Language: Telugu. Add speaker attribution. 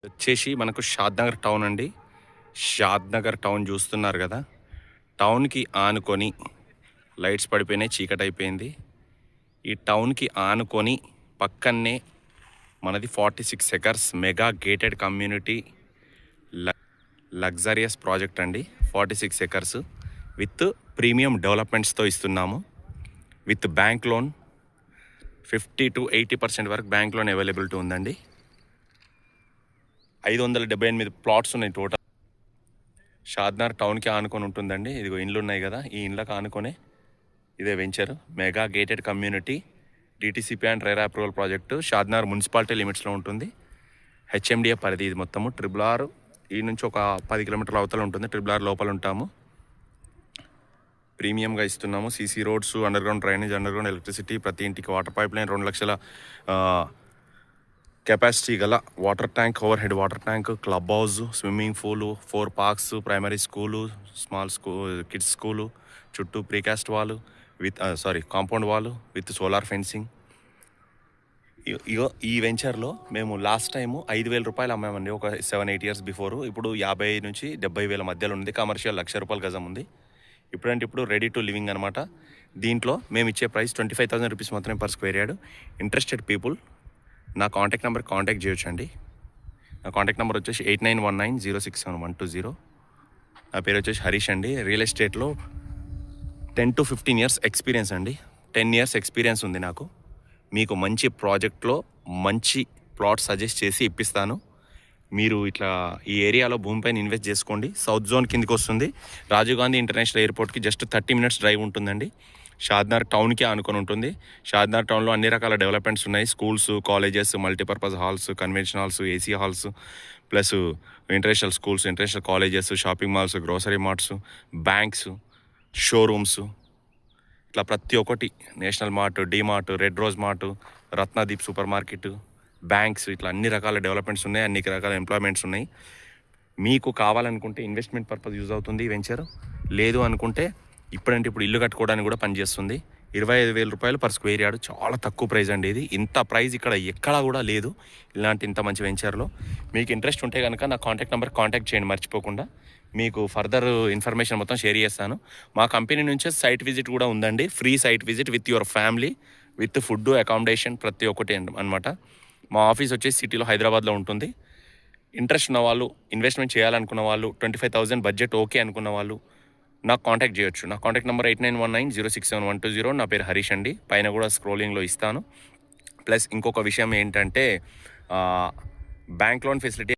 Speaker 1: వచ్చేసి మనకు షాద్నగర్ టౌన్ అండి. షాద్నగర్ టౌన్ చూస్తున్నారు కదా. టౌన్కి ఆనుకొని లైట్స్ పడిపోయినాయి, చీకటి అయిపోయింది. ఈ టౌన్కి ఆనుకొని పక్కనే మనది 46 acres mega gated community luxurious project అండి. 46 ఎకర్స్ విత్ ప్రీమియం డెవలప్మెంట్స్తో ఇస్తున్నాము. విత్ బ్యాంక్ లోన్ 50 to 80% వరకు బ్యాంక్ లోన్ అవైలబిలిటీ ఉందండి. 578 ప్లాట్స్ ఉన్నాయి టోటల్. షాద్నగర్ టౌన్కి ఆనుకొని ఉంటుందండి. ఇదిగో ఇండ్లు ఉన్నాయి కదా, ఈ ఇండ్లకు ఆనుకొనే ఇదే venture mega gated community DTCP and RERA approval project Shadnagar municipality లిమిట్స్లో ఉంటుంది. హెచ్ఎండిఏ పరిధి ఇది మొత్తము. RRR ఈ నుంచి ఒక 10 కిలోమీటర్ల అవతల ఉంటుంది. RRR లోపల ఉంటాము. ప్రీమియంగా ఇస్తున్నాము. CC roads, underground drainage, underground electricity, ప్రతి ఇంటికి వాటర్ పైప్ లైన్, 2 లక్షల కెపాసిటీ గల water tank, overhead water tank, club house, swimming పూలు, 4 parks, primary school, small kids school, చుట్టూ precast wall with compound wall with solar fencing. ఈ వెంచర్లో మేము లాస్ట్ టైము 5,000 రూపాయలు అమ్మామండి, ఒక 7-8 ఇయర్స్ బిఫోర్. ఇప్పుడు 50,000 నుంచి 70,000 మధ్యలో ఉంది. కమర్షియల్ 1,00,000 రూపాయల గజం ఉంది. ఇప్పుడంటే ఇప్పుడు రెడీ టు లివింగ్ అనమాట. దీంట్లో మేము ఇచ్చే ప్రైస్ 25,000 రూపీస్ మాత్రమే per square yard. Interested people నా కాంటాక్ట్ నెంబర్ కాంటాక్ట్ చేయొచ్చు అండి. నా కాంటాక్ట్ నెంబర్ వచ్చేసి 8919067120. నా పేరు వచ్చేసి హరీష్ అండి. రియల్ ఎస్టేట్లో 10 to 15 ఇయర్స్ ఎక్స్పీరియన్స్ అండి. 10 ఇయర్స్ ఎక్స్పీరియన్స్ ఉంది నాకు. మీకు మంచి ప్రాజెక్ట్లో మంచి ప్లాట్ సజెస్ట్ చేసి ఇప్పిస్తాను. మీరు ఇట్లా ఈ ఏరియాలో భూమిపైన ఇన్వెస్ట్ చేసుకోండి. సౌత్ జోన్ కిందకి వస్తుంది. రాజీవ్ గాంధీ ఇంటర్నేషనల్ ఎయిర్పోర్ట్కి జస్ట్ 30 మినిట్స్ డ్రైవ్ ఉంటుందండి. షాద్నగర్ టౌన్కి ఆనుకొని ఉంటుంది. షాద్నగర్ టౌన్లో అన్ని రకాల డెవలప్మెంట్స్ ఉన్నాయి. Schools, colleges, multipurpose halls, convention halls, AC halls, plus international schools, international colleges, shopping malls, grocery marts, banks, showrooms, ఇట్లా ప్రతి ఒక్కటి, national mart, DMart, red rose mart, Ratnadeep super market, banks, ఇట్లా అన్ని రకాల డెవలప్మెంట్స్ ఉన్నాయి. అన్ని రకాల ఎంప్లాయ్మెంట్స్ ఉన్నాయి. మీకు కావాలనుకుంటే ఇన్వెస్ట్మెంట్ పర్పస్ యూజ్ అవుతుంది ఈ వెంచర్. లేదు అనుకుంటే ఇప్పుడంటే ఇప్పుడు ఇల్లు కట్టుకోవడానికి కూడా పనిచేస్తుంది. 25,000 రూపాయలు పర్ స్క్వేర్ యార్డ్. చాలా తక్కువ ప్రైస్ అండి ఇది. ఇంత ప్రైస్ ఇక్కడ ఎక్కడా కూడా లేదు ఇలాంటి ఇంత మంచి వెంచర్లో. మీకు ఇంట్రెస్ట్ ఉంటే కనుక నా కాంటాక్ట్ నెంబర్ కాంటాక్ట్ చేయండి మర్చిపోకుండా. మీకు ఫర్దర్ ఇన్ఫర్మేషన్ మొత్తం షేర్ చేస్తాను. మా కంపెనీ నుంచే సైట్ విజిట్ కూడా ఉందండి. Free site visit with your family, with food, accommodation, ప్రతి ఒక్కటి అనమాట. మా ఆఫీస్ వచ్చేసి సిటీలో హైదరాబాద్లో ఉంటుంది. ఇంట్రెస్ట్ ఉన్న వాళ్ళు, ఇన్వెస్ట్మెంట్ చేయాలనుకున్న వాళ్ళు, 25,000 బడ్జెట్ ఓకే అనుకున్న వాళ్ళు నాకు కాంటాక్ట్ చేయొచ్చు. నా కాంటాక్ట్ నెంబర్ 8919067120. నా పేరు హరీష్ అండి. పైన కూడా స్క్రోలింగ్లో ఇస్తాను. ప్లస్ ఇంకొక విషయం ఏంటంటే బ్యాంక్ లోన్ ఫెసిలిటీ